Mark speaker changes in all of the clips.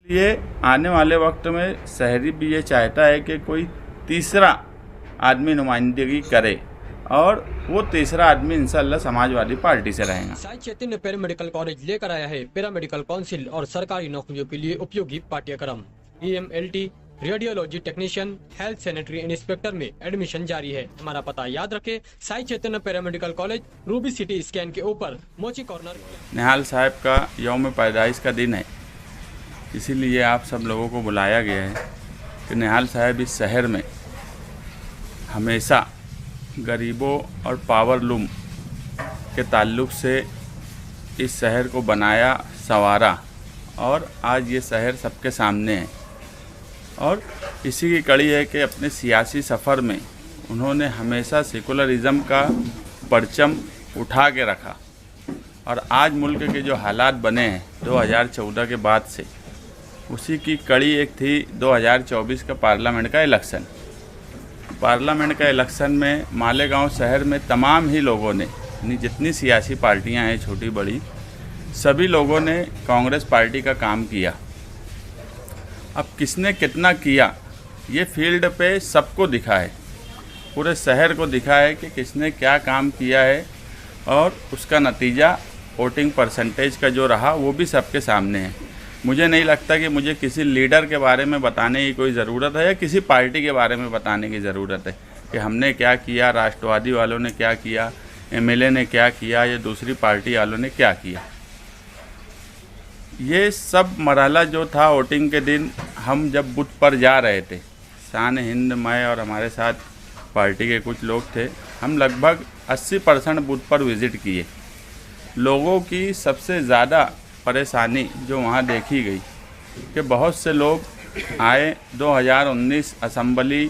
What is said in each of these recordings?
Speaker 1: ये आने वाले वक्त में शहरी भी ये चाहता है कि कोई तीसरा आदमी नुमाइंदगी करे और वो तीसरा आदमी इंशाल्लाह समाजवादी पार्टी से रहेगा।
Speaker 2: साई चैतन्य पैरामेडिकल कॉलेज लेकर आया है पैरामेडिकल काउंसिल और सरकारी नौकरियों के लिए उपयोगी पाठ्यक्रम। EMLT, radiology technician, health sanitary inspector में एडमिशन जारी है। हमारा पता याद रखें, Sai Chaitanya paramedical college, Ruby city scan के ऊपर, मोची कॉर्नर।
Speaker 1: निहाल साहब का यौम पैदाइश का दिन है, इसीलिए आप सब लोगों को बुलाया गया है कि निहाल साहब इस शहर में हमेशा गरीबों और पावरलूम के ताल्लुक़ से इस शहर को बनाया, संवारा और आज ये शहर सबके सामने है। और इसी की कड़ी है कि अपने सियासी सफ़र में उन्होंने हमेशा सेकुलरिज़म का परचम उठा के रखा और आज मुल्क के जो हालात बने हैं 2014 के बाद से, उसी की कड़ी एक थी 2024 का पार्लियामेंट का इलेक्शन। पार्लियामेंट का इलेक्शन में मालेगांव शहर में तमाम ही लोगों ने, यानी जितनी सियासी पार्टियां हैं छोटी बड़ी, सभी लोगों ने कांग्रेस पार्टी का काम किया। अब किसने कितना किया ये फील्ड पे सबको दिखा है, पूरे शहर को दिखा है कि किसने क्या काम किया है और उसका नतीजा वोटिंग परसेंटेज का जो रहा वो भी सबके सामने है। मुझे नहीं लगता कि मुझे किसी लीडर के बारे में बताने की कोई ज़रूरत है या किसी पार्टी के बारे में बताने की ज़रूरत है कि हमने क्या किया, राष्ट्रवादी वालों ने क्या किया, MLA ने क्या किया या दूसरी पार्टी वालों ने क्या किया। ये सब मरहला जो था वोटिंग के दिन, हम जब बूथ पर जा रहे थे, शान हिंद, मैं और हमारे साथ पार्टी के कुछ लोग थे, हम लगभग 80% बूथ पर विज़िट किए। लोगों की सबसे ज़्यादा परेशानी जो वहाँ देखी गई कि बहुत से लोग आए 2019 असेंबली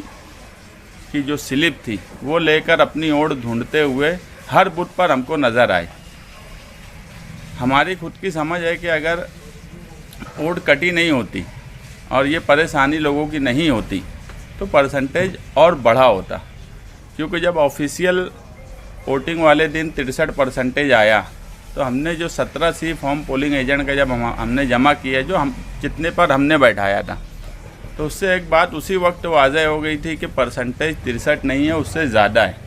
Speaker 1: की जो स्लिप थी वो लेकर अपनी ओर ढूंढते हुए हर बूथ पर हमको नज़र आए। हमारी खुद की समझ है कि अगर वोट कटी नहीं होती और ये परेशानी लोगों की नहीं होती तो परसेंटेज और बढ़ा होता, क्योंकि जब ऑफिशियल वोटिंग वाले दिन 63% आया तो हमने जो 17C फॉर्म पोलिंग एजेंट का जब हमने जमा किया, जो हम जितने पर हमने बैठाया था, तो उससे एक बात उसी वक्त वाज़ह हो गई थी कि परसेंटेज 63 नहीं है, उससे ज़्यादा है।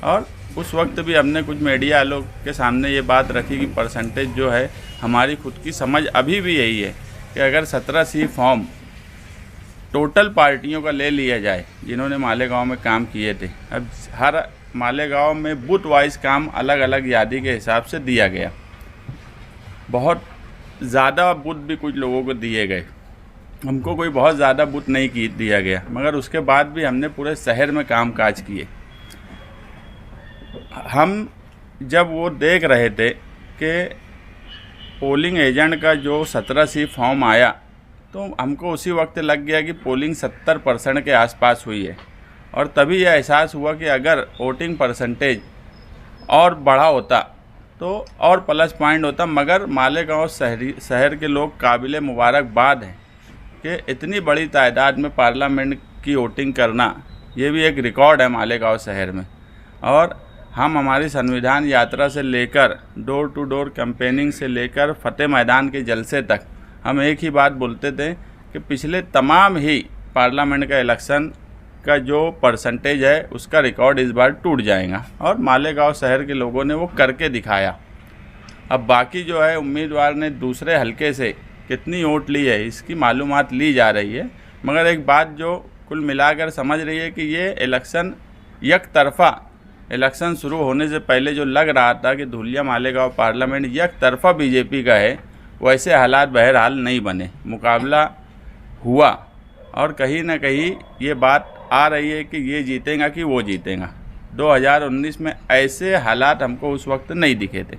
Speaker 1: और उस वक्त भी हमने कुछ मीडिया लोग के सामने ये बात रखी कि परसेंटेज जो है, हमारी खुद की समझ अभी भी यही है कि अगर 17C फॉर्म टोटल पार्टियों का ले लिया जाए जिन्होंने मालेगांव में काम किए थे, अब हर मालेगांव में बूथ वाइज काम अलग अलग यादी के हिसाब से दिया गया। बहुत ज़्यादा बूथ भी कुछ लोगों को दिए गए, हमको कोई बहुत ज़्यादा बूथ नहीं दिया गया, मगर उसके बाद भी हमने पूरे शहर में कामकाज किए। हम जब वो देख रहे थे कि पोलिंग एजेंट का जो 17C फॉर्म आया तो हमको उसी वक्त लग गया कि पोलिंग 70% के आसपास हुई है। और तभी यह एहसास हुआ कि अगर वोटिंग परसेंटेज और बढ़ा होता तो और प्लस पॉइंट होता, मगर मालेगांव शहर के लोग काबिल मुबारकबाद हैं कि इतनी बड़ी तादाद में पार्लियामेंट की वोटिंग करना, ये भी एक रिकॉर्ड है मालेगांव शहर में। और हम हमारी संविधान यात्रा से लेकर डोर टू डोर कैंपेनिंग से लेकर फतेह मैदान के जलसे तक हम एक ही बात बोलते थे कि पिछले तमाम ही पार्लियामेंट का इलेक्शन का जो परसेंटेज है उसका रिकॉर्ड इस बार टूट जाएगा, और मालेगांव शहर के लोगों ने वो करके दिखाया। अब बाकी जो है उम्मीदवार ने दूसरे हलके से कितनी वोट ली है इसकी मालूमात ली जा रही है, मगर एक बात जो कुल मिलाकर समझ रही है कि ये इलेक्शन एक तरफा, इलेक्शन शुरू होने से पहले जो लग रहा था कि धुलिया मालेगांव पार्लियामेंट एक तरफा बीजेपी का है, वैसे हालात बहरहाल नहीं बने, मुकाबला हुआ और कहीं ना कहीं ये बात आ रही है कि ये जीतेगा कि वो जीतेगा। 2019 में ऐसे हालात हमको उस वक्त नहीं दिखे थे।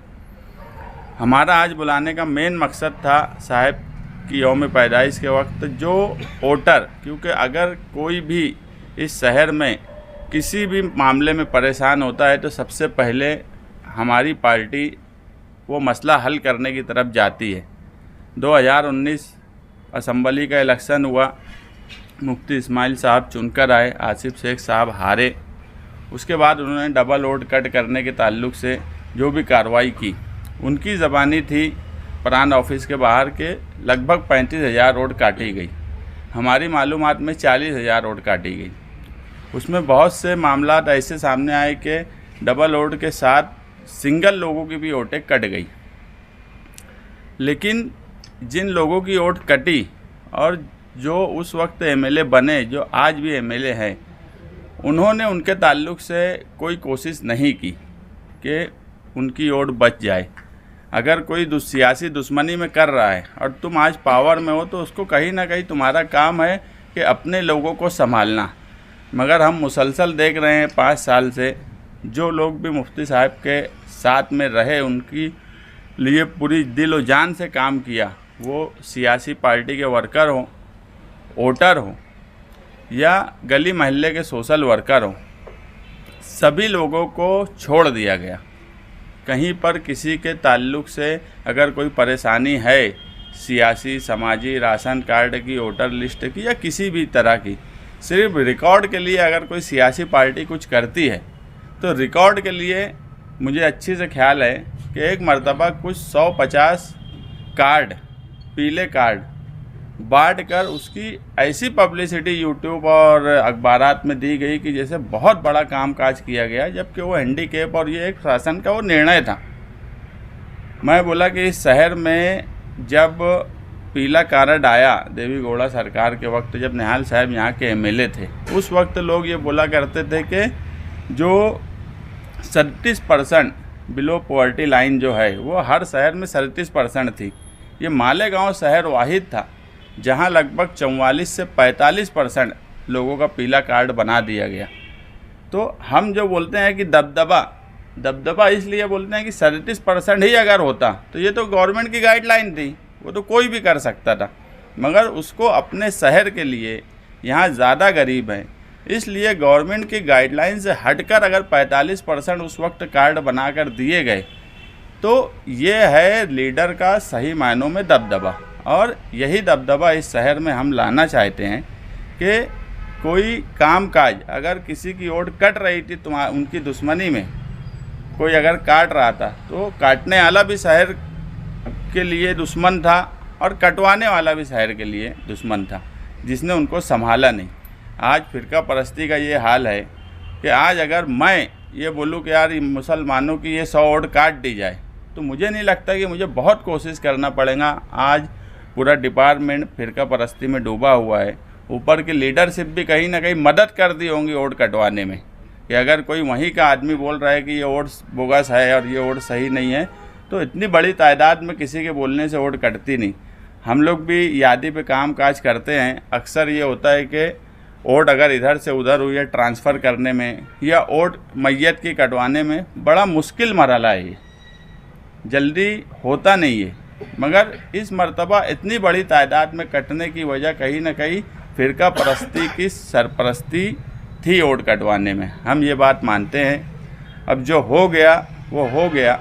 Speaker 1: हमारा आज बुलाने का मेन मकसद था साहब की यौम पैदाइश के वक्त जो वोटर, क्योंकि अगर कोई भी इस शहर में किसी भी मामले में परेशान होता है तो सबसे पहले हमारी पार्टी वो मसला हल करने की तरफ जाती है। 2019 असेंबली का इलेक्शन हुआ, मुफ्ती इस्माइल साहब चुनकर आए, आसिफ शेख साहब हारे। उसके बाद उन्होंने डबल वोट कट करने के ताल्लुक़ से जो भी कार्रवाई की, उनकी ज़बानी थी प्रांत ऑफिस के बाहर के लगभग 35,000 रोड काटी गई। हमारी मालूमात में 40,000 रोड काटी गई। उसमें बहुत से मामला ऐसे सामने आए कि डबल ओट के साथ सिंगल लोगों की भी ओटें कट गई। लेकिन जिन लोगों की ओट कटी और जो उस वक्त एमएलए बने, जो आज भी एमएलए हैं, उन्होंने उनके ताल्लुक़ से कोई कोशिश नहीं की कि उनकी ओट बच जाए। अगर कोई सियासी दुश्मनी में कर रहा है और तुम आज पावर में हो तो उसको कहीं ना कहीं तुम्हारा काम है कि अपने लोगों को संभालना। मगर हम मुसलसल देख रहे हैं 5 साल से जो लोग भी मुफ्ती साहब के साथ में रहे, उनकी लिए पूरी दिल और जान से काम किया, वो सियासी पार्टी के वर्कर हों, वोटर हों या गली मोहल्ले के सोशल वर्कर हों, सभी लोगों को छोड़ दिया गया। कहीं पर किसी के ताल्लुक़ से अगर कोई परेशानी है, सियासी, समाजी, राशन कार्ड की, वोटर लिस्ट की या किसी भी तरह की, सिर्फ रिकॉर्ड के लिए अगर कोई सियासी पार्टी कुछ करती है तो रिकॉर्ड के लिए मुझे अच्छी से ख्याल है कि एक मर्तबा कुछ 150 कार्ड, पीले कार्ड बांट कर उसकी ऐसी पब्लिसिटी यूट्यूब और अखबारात में दी गई कि जैसे बहुत बड़ा कामकाज किया गया, जबकि वो हैंडीकैप और ये एक शासन का वो निर्णय था। मैं बोला कि इस शहर में जब पीला कार्ड आया देवी गौड़ा सरकार के वक्त, जब निहाल साहब यहाँ के एमएलए थे, उस वक्त लोग ये बोला करते थे कि जो 37% बिलो पॉवर्टी लाइन जो है वो हर शहर में 37% थी। ये मालेगांव शहर वाहिद था जहाँ लगभग 44 से 45% लोगों का पीला कार्ड बना दिया गया। तो हम जो बोलते हैं कि दबदबा इसलिए बोलते हैं कि 37% ही अगर होता तो ये तो गवर्नमेंट की गाइडलाइन थी, वो तो कोई भी कर सकता था। मगर उसको अपने शहर के लिए, यहाँ ज़्यादा गरीब हैं, इसलिए गवर्नमेंट की गाइडलाइन से हटकर अगर 45% उस वक्त कार्ड बनाकर दिए गए तो ये है लीडर का सही मायनों में दबदबा। और यही दबदबा इस शहर में हम लाना चाहते हैं कि कोई कामकाज अगर किसी की ओट कट रही थी उनकी दुश्मनी में कोई अगर काट रहा था तो काटने वाला भी शहर के लिए दुश्मन था और कटवाने वाला भी शहर के लिए दुश्मन था, जिसने उनको संभाला नहीं। आज फ़िरका परस्ती का ये हाल है कि आज अगर मैं ये बोलूँ कि यार मुसलमानों की ये 100 वोट काट दी जाए तो मुझे नहीं लगता कि मुझे बहुत कोशिश करना पड़ेगा। आज पूरा डिपार्टमेंट फ़िरका परस्ती में डूबा हुआ है। ऊपर की लीडरशिप भी कहीं ना कहीं मदद कर दी होंगी वोट कटवाने में, कि अगर कोई वहीं का आदमी बोल रहा है कि ये वोट बोगस है और ये वोट सही नहीं है तो इतनी बड़ी तादाद में किसी के बोलने से वोट कटती नहीं। हम लोग भी यादी पे काम काज करते हैं, अक्सर ये होता है कि वोट अगर इधर से उधर हुई है ट्रांसफ़र करने में या वोट मैयत की कटवाने में बड़ा मुश्किल मरहला है, ये जल्दी होता नहीं है। मगर इस मर्तबा इतनी बड़ी तादाद में कटने की वजह कहीं ना कहीं फ़िरका परस्ती की सरपरस्ती थी वोट कटवाने में, हम ये बात मानते हैं। अब जो हो गया वो हो गया,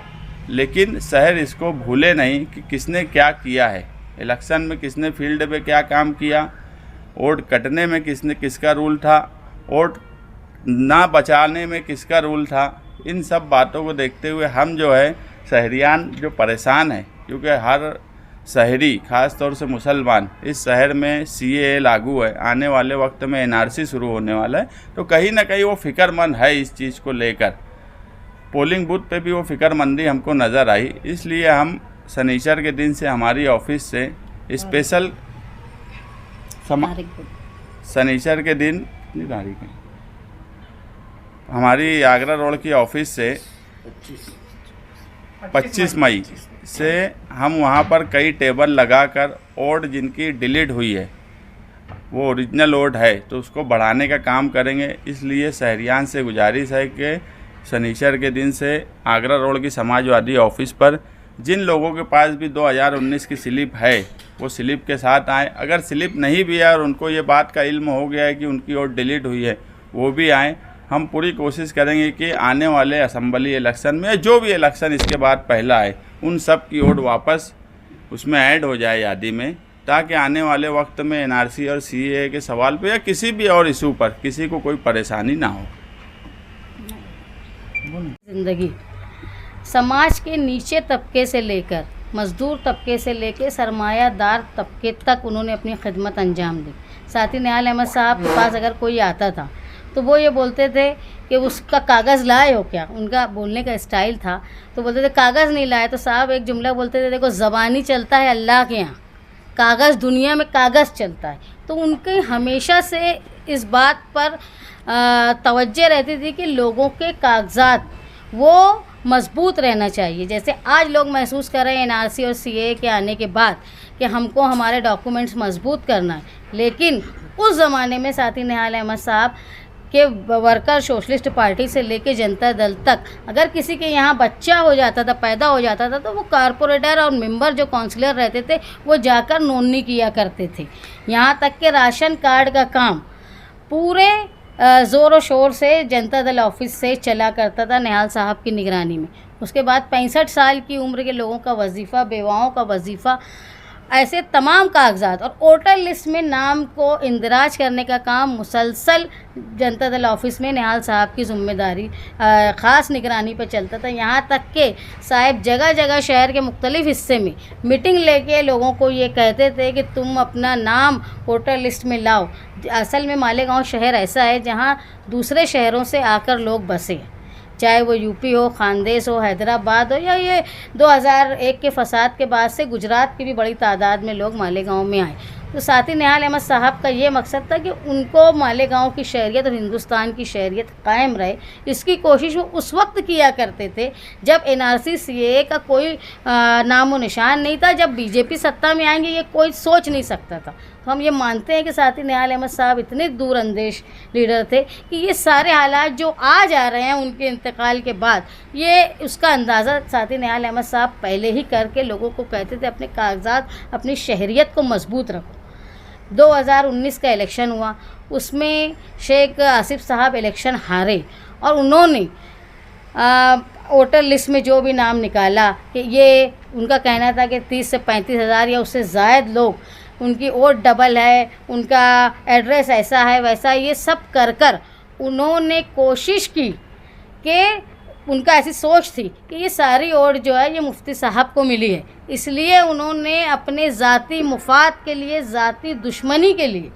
Speaker 1: लेकिन शहर इसको भूले नहीं कि किसने क्या किया है, इलेक्शन में किसने फील्ड पे क्या काम किया, वोट कटने में किसका रूल था, वोट ना बचाने में किसका रूल था। इन सब बातों को देखते हुए हम जो है शहरियान जो परेशान है, क्योंकि हर शहरी ख़ास तौर से मुसलमान, इस शहर में CAA लागू है, आने वाले वक्त में NRC शुरू होने वाला है, तो कहीं ना कहीं वो फ़िक्रमंद है इस चीज़ को लेकर। पोलिंग बूथ पे भी वो फ़िक्रमंदी हमको नज़र आई। इसलिए हम शनिचर के दिन से हमारी ऑफिस से स्पेशल शनिचर के दिन हमारी आगरा रोड की ऑफिस से 25 मई से हम वहाँ पर कई टेबल लगाकर वोट जिनकी डिलीट हुई है, वो ओरिजिनल वोट है, तो उसको बढ़ाने का काम करेंगे। इसलिए शहरियान से गुजारिश है कि शनिचर के दिन से आगरा रोड की समाजवादी ऑफिस पर जिन लोगों के पास भी 2019 की स्लिप है वो स्लिप के साथ आएँ। अगर स्लिप नहीं भी है और उनको ये बात का इल्म हो गया है कि उनकी वोट डिलीट हुई है, वो भी आएँ। हम पूरी कोशिश करेंगे कि आने वाले असेंबली इलेक्शन में जो भी इलेक्शन इसके बाद पहला है, उन सब की वोट वापस उसमें ऐड हो जाए यादी में, ताकि आने वाले वक्त में NRC और CAA के सवाल पे या किसी भी और इशू पर किसी को कोई परेशानी ना हो।
Speaker 3: जिंदगी समाज के नीचे तबके से लेकर मज़दूर तबके से लेके सरमायादार तबके तक उन्होंने अपनी खिदमत अंजाम दी। साथ ही निहाल अहमद साहब के पास अगर कोई आता था तो वो ये बोलते थे कि उसका कागज़ लाए हो क्या, उनका बोलने का स्टाइल था। तो बोलते थे कागज़ नहीं लाए, तो साहब एक जुमला बोलते थे, देखो ज़बानी चलता है अल्लाह के यहाँ, कागज़ दुनिया में कागज़ चलता है। तो उनके हमेशा से इस बात पर तवज्जो रहती थी कि लोगों के कागजात वो मजबूत रहना चाहिए। जैसे आज लोग महसूस कर रहे हैं एनआरसी और सीए के आने के बाद कि हमको हमारे डॉक्यूमेंट्स मजबूत करना है, लेकिन उस ज़माने में साथी निहाल अहमद साहब के वर्कर सोशलिस्ट पार्टी से लेके जनता दल तक अगर किसी के यहाँ बच्चा हो जाता था, पैदा हो जाता था, तो वो कारपोरेटर और मेंबर जो काउंसलर रहते थे वो जाकर नोंदनी किया करते थे। यहाँ तक कि राशन कार्ड का काम पूरे ज़ोर शोर से जनता दल ऑफिस से चला करता था निहाल साहब की निगरानी में। उसके बाद 65 साल की उम्र के लोगों का वजीफ़ा, बेवाओं का वजीफ़ा, ऐसे तमाम कागजात और वोटर लिस्ट में नाम को इंदराज करने का काम मुसलसल जनता दल ऑफिस में निहाल साहब की ज़िम्मेदारी ख़ास निगरानी पर चलता था। यहाँ तक कि साहब जगह जगह शहर के मुख्तलिफ़ हिस्से में मीटिंग लेके लोगों को ये कहते थे कि तुम अपना नाम वोटर लिस्ट में लाओ। असल में मालेगांव शहर ऐसा है जहाँ दूसरे शहरों से आकर लोग बसे हैं, चाहे वो यूपी हो, खानदेश हो, हैदराबाद हो, या ये 2001 के फसाद के बाद से गुजरात की भी बड़ी तादाद में लोग मालेगांव में आए। तो साथ ही निहाल अहमद साहब का ये मकसद था कि उनको मालेगांव की शहरियत और हिंदुस्तान की शहरियत कायम रहे। इसकी कोशिश वो उस वक्त किया करते थे जब एनआरसी सीए का कोई नामो निशान नहीं था। जब बीजेपी सत्ता में आएंगे ये कोई सोच नहीं सकता था। तो हम ये मानते हैं कि साथ ही निहाल अहमद साहब इतने दूरअंदेश लीडर थे कि ये सारे हालात जो आज आ रहे हैं उनके इंतकाल के बाद, ये उसका अंदाज़ा साथ ही निहाल अहमद साहब पहले ही करके लोगों को कहते थे अपने कागजात, अपनी शहरियत को मजबूत रखो। 2019 का इलेक्शन हुआ, उसमें शेख आसिफ साहब इलेक्शन हारे और उन्होंने वोटर लिस्ट में जो भी नाम निकाला कि ये उनका कहना था कि 30 से 35 हज़ार या उससे ज़ायद लोग, उनकी वोट डबल है, उनका एड्रेस ऐसा है वैसा, ये सब कर कर उन्होंने कोशिश की कि उनका ऐसी सोच थी कि ये सारी वोट जो है ये मुफ्ती साहब को मिली है, इसलिए उन्होंने अपने ज़ाती मुफाद के लिए, ज़ाती दुश्मनी के लिए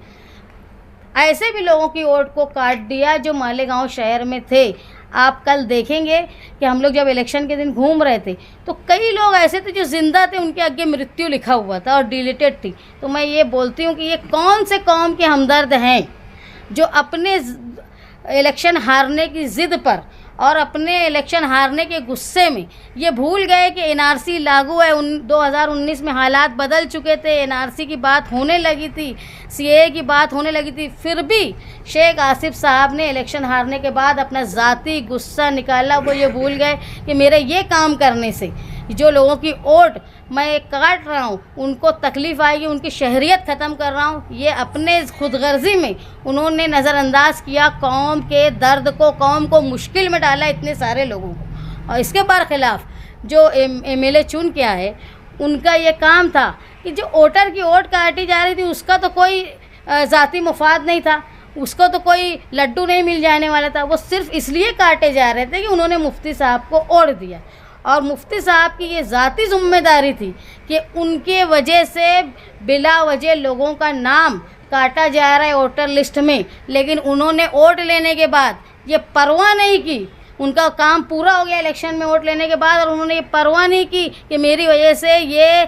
Speaker 3: ऐसे भी लोगों की वोट को काट दिया जो मालेगांव शहर में थे। आप कल देखेंगे कि हम लोग जब इलेक्शन के दिन घूम रहे थे तो कई लोग ऐसे थे जो ज़िंदा थे, उनके आगे मृत्यु लिखा हुआ था और डिलीटेड थी। तो मैं ये बोलती हूँ कि ये कौन से कौम के हमदर्द हैं जो अपने इलेक्शन हारने की ज़िद पर और अपने इलेक्शन हारने के गुस्से में ये भूल गए कि एनआरसी लागू है। 2019 में हालात बदल चुके थे, एनआरसी की बात होने लगी थी, सीए की बात होने लगी थी, फिर भी शेख आसिफ साहब ने इलेक्शन हारने के बाद अपना ज़ाती गुस्सा निकाला। वो ये भूल गए कि मेरे ये काम करने से जो लोगों की वोट मैं काट रहा हूँ उनको तकलीफ़ आएगी, उनकी शहरियत ख़त्म कर रहा हूँ। ये अपने खुदगर्जी में उन्होंने नज़रअंदाज किया कौम के दर्द को, कौम को मुश्किल में डाला इतने सारे लोगों को। और इसके बरखिलाफ़ जो एमएलए चुन के आए उनका ये काम था कि जो वोटर की वोट काटी जा रही थी उसका तो कोई ज़ाती मुफाद नहीं था, उसको तो कोई लड्डू नहीं मिल जाने वाला था। वो सिर्फ इसलिए काटे जा रहे थे कि उन्होंने मुफ्ती साहब को वोट दिया और मुफ्ती साहब की ये ज़ाती ज़िम्मेदारी थी कि उनके वजह से बिला वजह लोगों का नाम काटा जा रहा है वोटर लिस्ट में, लेकिन उन्होंने वोट लेने के बाद ये परवाह नहीं की। उनका काम पूरा हो गया इलेक्शन में वोट लेने के बाद और उन्होंने ये परवाह नहीं की कि मेरी वजह से ये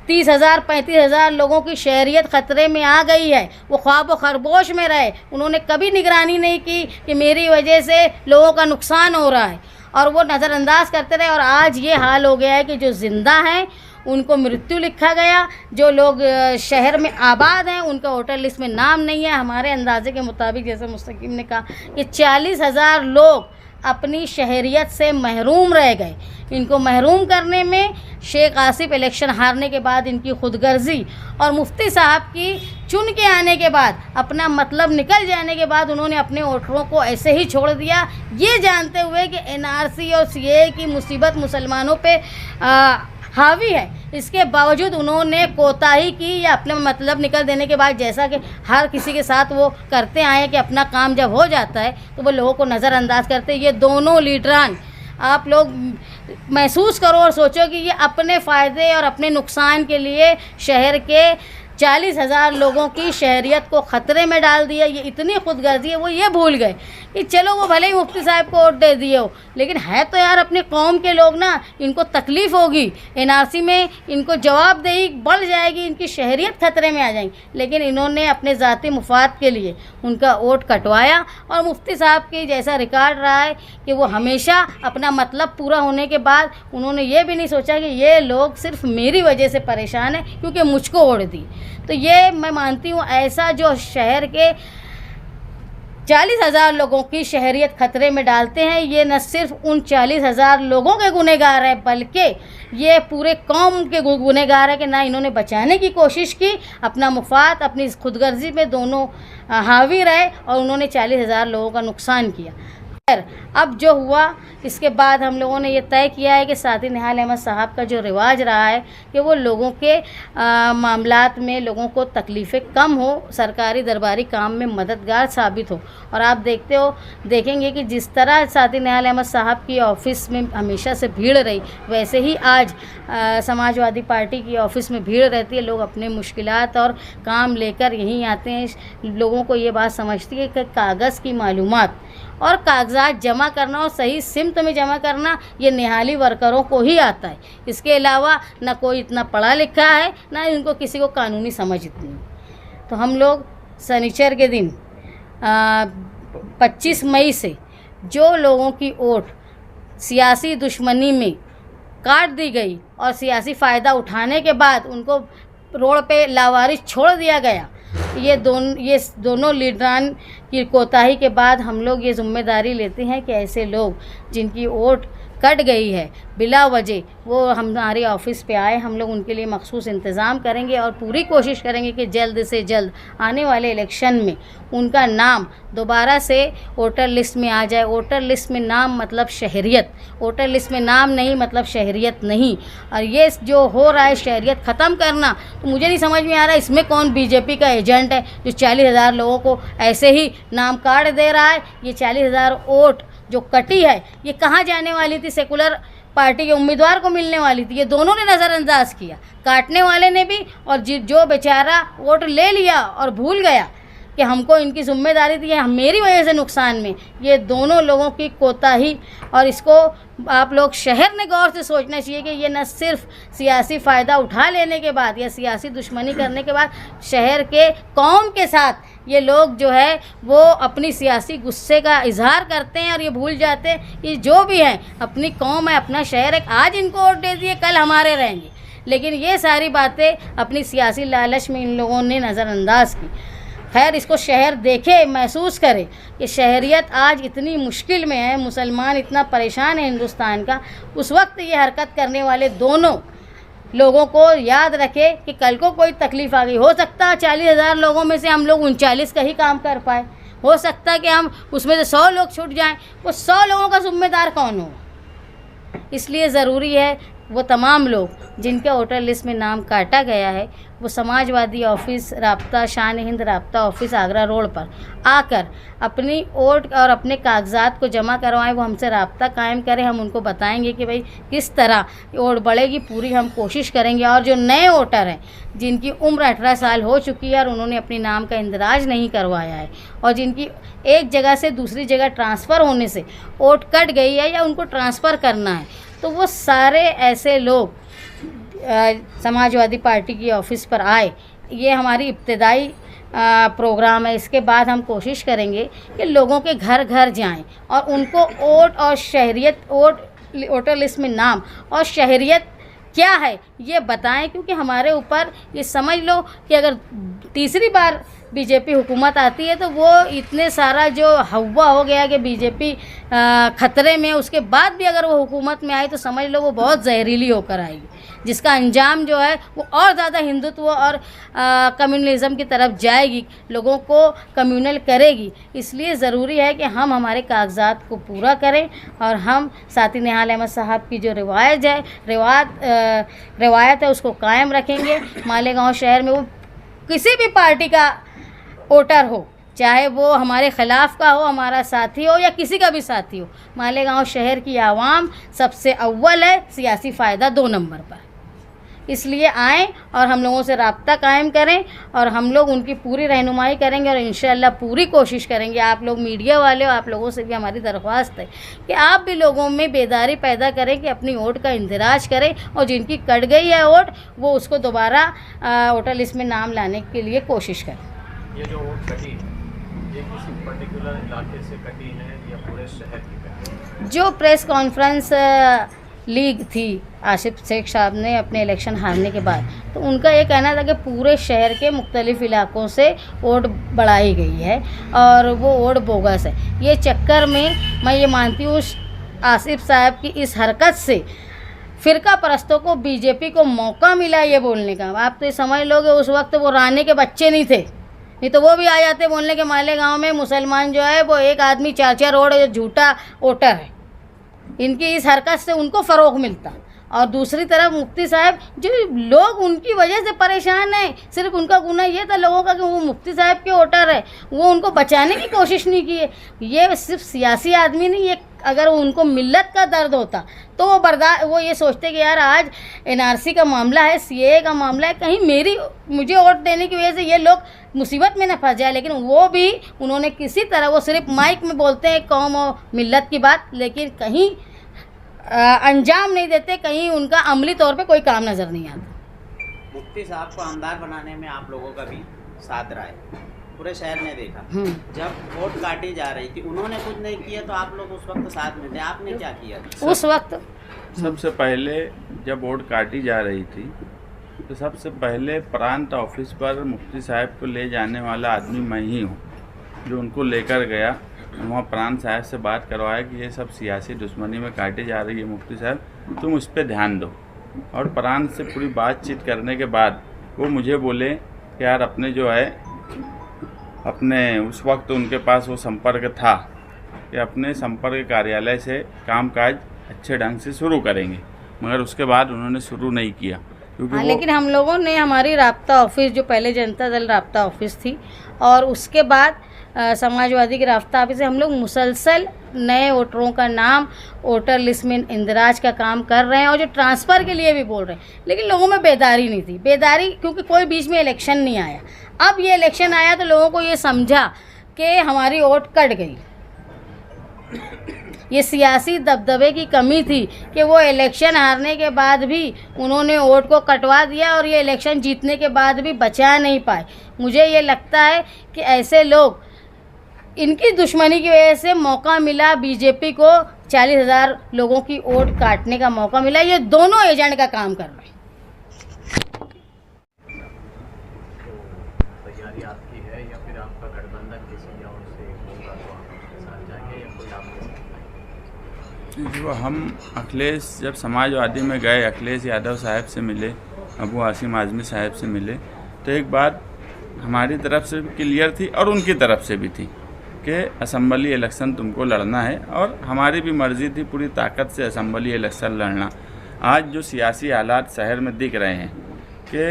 Speaker 3: 30,000 35,000 लोगों की शहरियत ख़तरे में आ गई है। वो ख्वाब व खरगोश में रहे, उन्होंने कभी निगरानी नहीं की कि मेरी वजह से लोगों का नुकसान हो रहा है और वो नज़रअंदाज करते रहे। और आज ये हाल हो गया है कि जो ज़िंदा हैं उनको मृत्यु लिखा गया, जो लोग शहर में आबाद हैं उनका वोटर लिस्ट में नाम नहीं है। हमारे अंदाजे के मुताबिक जैसे मुस्तकीम ने कहा कि 40,000 लोग अपनी शहरियत से महरूम रह गए। इनको महरूम करने में शेख आसिफ इलेक्शन हारने के बाद इनकी खुदगर्जी और मुफ्ती साहब की चुन के आने के बाद अपना मतलब निकल जाने के बाद उन्होंने अपने वोटरों को ऐसे ही छोड़ दिया, ये जानते हुए कि एनआरसी और सीए की मुसीबत मुसलमानों पे हावी है। इसके बावजूद उन्होंने कोताही की या अपने मतलब निकल देने के बाद, जैसा कि हर किसी के साथ वो करते आए कि अपना काम जब हो जाता है तो वो लोगों को नज़रअंदाज करते। ये दोनों लीडरान आप लोग महसूस करो और सोचो कि ये अपने फ़ायदे और अपने नुकसान के लिए शहर के 40,000 लोगों की शहरियत को ख़तरे में डाल दिया। ये इतनी खुदगर्जी है, वो ये भूल गए कि चलो वो भले ही मुफ्ती साहब को वोट दे दिए हो, लेकिन है तो यार अपने कौम के लोग ना, इनको तकलीफ़ होगी, एनआरसी में इनको जवाबदेही बढ़ जाएगी, इनकी शहरियत ख़तरे में आ जाएगी। लेकिन इन्होंने अपने ज़ाती मुफाद के लिए उनका वोट कटवाया। और मुफ्ती साहब की जैसा रिकॉर्ड रहा है कि वो हमेशा अपना मतलब पूरा होने के बाद उन्होंने ये भी नहीं सोचा कि ये लोग सिर्फ मेरी वजह से परेशान है क्योंकि मुझको वोट दी। तो ये मैं मानती हूँ ऐसा जो शहर के 40,000 लोगों की शहरियत ख़तरे में डालते हैं, ये न सिर्फ उन 40,000 लोगों के गुनहगार है, बल्कि ये पूरे कौम के गुनहगार है कि ना इन्होंने बचाने की कोशिश की, अपना मुफाद अपनी खुदगर्जी में दोनों हावी रहे और उन्होंने 40,000 लोगों का नुकसान किया। अब जो हुआ इसके बाद हम लोगों ने ये तय किया है कि साथी निहाल अहमद साहब का जो रिवाज रहा है कि वो लोगों के मामलात में लोगों को तकलीफ़ें कम हो, सरकारी दरबारी काम में मददगार साबित हो। और आप देखेंगे कि जिस तरह साथी निहाल अहमद साहब की ऑफ़िस में हमेशा से भीड़ रही, वैसे ही आज समाजवादी पार्टी की ऑफ़िस में भीड़ रहती है। लोग अपने मुश्किलात और काम लेकर यहीं आते हैं। लोगों को ये बात समझती है कि कागज़ की मालूमात और कागजात जमा करना और सही सिमत में जमा करना ये निहाली वर्करों को ही आता है। इसके अलावा ना कोई इतना पढ़ा लिखा है, ना इनको किसी को कानूनी समझ इतनी। तो हम लोग शनिचर के दिन 25 मई से जो लोगों की वोट सियासी दुश्मनी में काट दी गई और सियासी फ़ायदा उठाने के बाद उनको रोड पे लावारिस छोड़ दिया गया, ये दोनों लीडरान की कोताही के बाद हम लोग ये जिम्मेदारी लेते हैं कि ऐसे लोग जिनकी वोट कट गई है बिला वजह, वो हमारे ऑफिस पे आए। हम लोग उनके लिए मखसूस इंतज़ाम करेंगे और पूरी कोशिश करेंगे कि जल्द से जल्द आने वाले इलेक्शन में उनका नाम दोबारा से वोटर लिस्ट में आ जाए। वोटर लिस्ट में नाम मतलब शहरियत, वोटर लिस्ट में नाम नहीं मतलब शहरियत नहीं। और ये जो हो रहा है शहरियत ख़त्म करना, तो मुझे नहीं समझ में आ रहा है इसमें कौन बीजेपी का एजेंट है जो 40,000 लोगों को ऐसे ही नाम कार्ड दे रहा है। ये 40,000 वोट जो कटी है ये कहाँ जाने वाली थी? सेकुलर पार्टी के उम्मीदवार को मिलने वाली थी। ये दोनों ने नज़रअंदाज किया, काटने वाले ने भी और जो बेचारा वोट ले लिया और भूल गया कि हमको इनकी जिम्मेदारी थी, है मेरी वजह से नुकसान में। ये दोनों लोगों की कोताही, और इसको आप लोग शहर ने गौर से सोचना चाहिए कि ये न सिर्फ सियासी फ़ायदा उठा लेने के बाद या सियासी दुश्मनी करने के बाद शहर के कौम के साथ ये लोग जो है वो अपनी सियासी गुस्से का इजहार करते हैं और ये भूल जाते हैं कि जो भी हैं अपनी कौम है, अपना शहर है। आज इनको वोट दे दिए, कल हमारे रहेंगे। लेकिन ये सारी बातें अपनी सियासी लालच में इन लोगों ने नज़रअंदाज की। खैर, इसको शहर देखे, महसूस करे कि शहरियत आज इतनी मुश्किल में है, मुसलमान इतना परेशान है हिंदुस्तान का। उस वक्त ये हरकत करने वाले दोनों लोगों को याद रखे कि कल को कोई तकलीफ़ आ गई, हो सकता है 40,000 लोगों में से हम लोग 39 का ही काम कर पाए, हो सकता है कि हम उसमें से 100 लोग छूट जाएं। वो 100 लोगों का ज़िम्मेदार कौन हो? इसलिए ज़रूरी है वो तमाम लोग जिनके वोटर लिस्ट में नाम काटा गया है वो समाजवादी ऑफिस राब्ता, शान हिंद राब्ता ऑफिस आगरा रोड पर आकर अपनी वोट और अपने कागजात को जमा करवाएं। वो हमसे राब्ता कायम करें, हम उनको बताएंगे कि भाई किस तरह वोट बढ़ेगी, पूरी हम कोशिश करेंगे। और जो नए वोटर हैं जिनकी उम्र 18 साल हो चुकी है और उन्होंने अपने नाम का इंदराज नहीं करवाया है और जिनकी एक जगह से दूसरी जगह ट्रांसफ़र होने से वोट कट गई है या उनको ट्रांसफ़र करना है, तो वो सारे ऐसे लोग समाजवादी पार्टी की ऑफ़िस पर आए। ये हमारी इब्तिदाई प्रोग्राम है। इसके बाद हम कोशिश करेंगे कि लोगों के घर घर जाएं और उनको वोट और शहरियत, वोटर लिस्ट में नाम और शहरियत क्या है ये बताएं। क्योंकि हमारे ऊपर ये समझ लो कि अगर तीसरी बार बीजेपी हुकूमत आती है तो वो इतने सारा जो हवा हो गया कि बीजेपी ख़तरे में, उसके बाद भी अगर वो हुकूमत में आई तो समझ लो वो बहुत जहरीली होकर आएगी, जिसका अंजाम जो है वो और ज़्यादा हिंदुत्व और कम्युनलिज़म की तरफ जाएगी, लोगों को कम्युनल करेगी। इसलिए ज़रूरी है कि हम हमारे कागजात को पूरा करें और हम साथी निहाल अहमद साहब की जो रिवायत है उसको कायम रखेंगे। मालेगांव शहर में वो किसी भी पार्टी का वोटर हो, चाहे वो हमारे ख़िलाफ़ का हो, हमारा साथी हो या किसी का भी साथी हो। मालेगांव शहर की आवाम सबसे अव्वल है, सियासी फ़ायदा 2 नंबर पर। इसलिए आएँ और हम लोगों से राब्ता कायम करें और हम लोग उनकी पूरी रहनुमाई करेंगे और इंशाअल्लाह पूरी कोशिश करेंगे। आप लोग मीडिया वाले हो, आप लोगों से भी हमारी दरख्वास्त है कि आप भी लोगों में बेदारी पैदा करें कि अपनी वोट का इंदिराज करें और जिनकी कट गई है वोट वो उसको दोबारा वोटर लिस्ट में नाम लाने के लिए कोशिश करें।
Speaker 4: ये जो वोट कटी है ये किसी पर्टिकुलर इलाके से कटी है या पूरे शहर की कटी है?
Speaker 3: जो प्रेस कॉन्फ्रेंस लीग थी आसिफ शेख साहब ने अपने इलेक्शन हारने के बाद, तो उनका ये कहना था कि पूरे शहर के मुख्तलिफ़ इलाकों से वोट बढ़ाई गई है और वो वोट बोगस है। ये चक्कर में मैं ये मानती हूँ आसिफ साहब की इस हरकत से फ़िरका परस्तों को, बीजेपी को मौका मिला ये बोलने का। आप तो ये समझ लोगे उस वक्त वो रानी के बच्चे नहीं थे, नहीं तो वो भी आ जाते बोलने के मालेगांव में मुसलमान जो है वो एक आदमी 4-4 वोट झूठा वोटर है। इनकी इस हरकत से उनको फ़रोग़ मिलता। और दूसरी तरफ मुफ्ती साहब, जो लोग उनकी वजह से परेशान हैं, सिर्फ उनका गुनाह ये था लोगों का कि वो मुफ्ती साहब के वोटर है, वो उनको बचाने की कोशिश नहीं की है। ये सिर्फ सियासी आदमी नहीं, ये अगर उनको मिल्लत का दर्द होता तो वो ये सोचते कि यार आज NRC का मामला है, CAA का मामला है, कहीं मुझे वोट देने की वजह से ये लोग मुसीबत में न फंस जाए। लेकिन वो भी उन्होंने किसी तरह, वो सिर्फ माइक में बोलते हैं कौम और मिल्लत की बात, लेकिन कहीं अंजाम नहीं देते, कहीं उनका अमली तौर पे कोई काम नज़र नहीं आता।
Speaker 5: मुफ्ती साहब को आमदार बनाने में आप लोगों का भी साथ रहा है, पूरे शहर ने देखा। जब वोट काटी जा रही थी उन्होंने कुछ नहीं किया तो आप लोग उस वक्त साथ में थे, आपने क्या किया
Speaker 3: उस वक्त?
Speaker 1: सबसे पहले जब वोट काटी जा रही थी तो सबसे पहले प्रांत ऑफिस पर मुफ्ती साहब को ले जाने वाला आदमी मैं ही हूँ, जो उनको लेकर गया वहाँ प्रांत साहब से बात करवाया कि ये सब सियासी दुश्मनी में काटी जा रही है मुफ्ती साहब, तुम उस पर ध्यान दो। और प्रांत से पूरी बातचीत करने के बाद वो मुझे बोले कि यार अपने जो है अपने उस वक्त उनके पास वो संपर्क था कि अपने संपर्क कार्यालय से कामकाज अच्छे ढंग से शुरू करेंगे, मगर उसके बाद उन्होंने शुरू नहीं किया क्योंकि
Speaker 3: लेकिन हम लोगों ने हमारी राब्ता ऑफिस, जो पहले जनता दल राब्ता ऑफिस थी और उसके बाद समाजवादी की राब्ता ऑफिस से हम लोग मुसलसल नए वोटरों का नाम वोटर लिस्ट में इंदिराज का काम कर रहे हैं और जो ट्रांसफ़र के लिए भी बोल रहे हैं। लेकिन लोगों में बेदारी नहीं थी, बेदारी क्योंकि कोई बीच में इलेक्शन नहीं आया। अब ये इलेक्शन आया तो लोगों को ये समझा कि हमारी वोट कट गई। ये सियासी दबदबे की कमी थी कि वो इलेक्शन हारने के बाद भी उन्होंने वोट को कटवा दिया और ये इलेक्शन जीतने के बाद भी बचा नहीं पाए। मुझे ये लगता है कि ऐसे लोग, इनकी दुश्मनी की वजह से मौका मिला बीजेपी को, 40,000 लोगों की वोट काटने का मौका मिला। ये दोनों एजेंट का काम कर रहे हैं।
Speaker 4: तैयारी आपकी है या फिर आपका गठबंधन किसी और से होगा तो आप उसके साथ जाएंगे या कोई आपके साथ?
Speaker 1: जो हम अखिलेश जब समाजवादी में गए, अखिलेश यादव साहब से मिले, अबू हाशिम आज़मी साहब से मिले, तो एक बात हमारी तरफ से भी क्लियर थी और उनकी तरफ से भी थी कि असम्बली इलेक्शन तुमको लड़ना है और हमारी भी मर्ज़ी थी पूरी ताकत से असम्बली इलेक्शन लड़ना। आज जो सियासी हालात शहर में दिख रहे हैं कि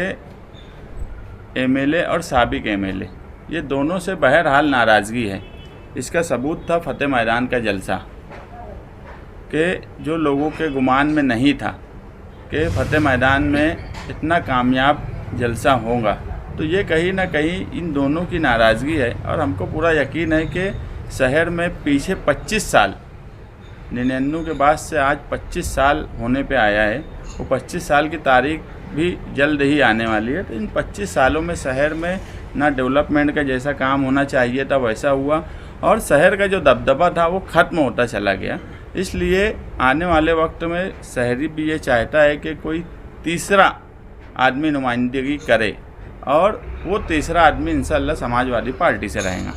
Speaker 1: MLA और साबिक MLA ये दोनों से बहरहाल नाराज़गी है। इसका सबूत था फतेह मैदान का जलसा कि जो लोगों के गुमान में नहीं था कि फतेह मैदान में इतना कामयाब जलसा होगा, तो ये कहीं ना कहीं इन दोनों की नाराज़गी है। और हमको पूरा यकीन है कि शहर में पीछे 25 साल 99 के बाद से आज 25 साल होने पे आया है, वो 25 साल की तारीख भी जल्द ही आने वाली है। तो इन 25 सालों में शहर में ना डेवलपमेंट का जैसा काम होना चाहिए था वैसा हुआ और शहर का जो दबदबा था वो ख़त्म होता चला गया। इसलिए आने वाले वक्त में शहरी भी ये चाहता है कि कोई तीसरा आदमी नुमाइंदगी करे और वो तीसरा आदमी इंशाअल्लाह समाजवादी पार्टी से रहेगा।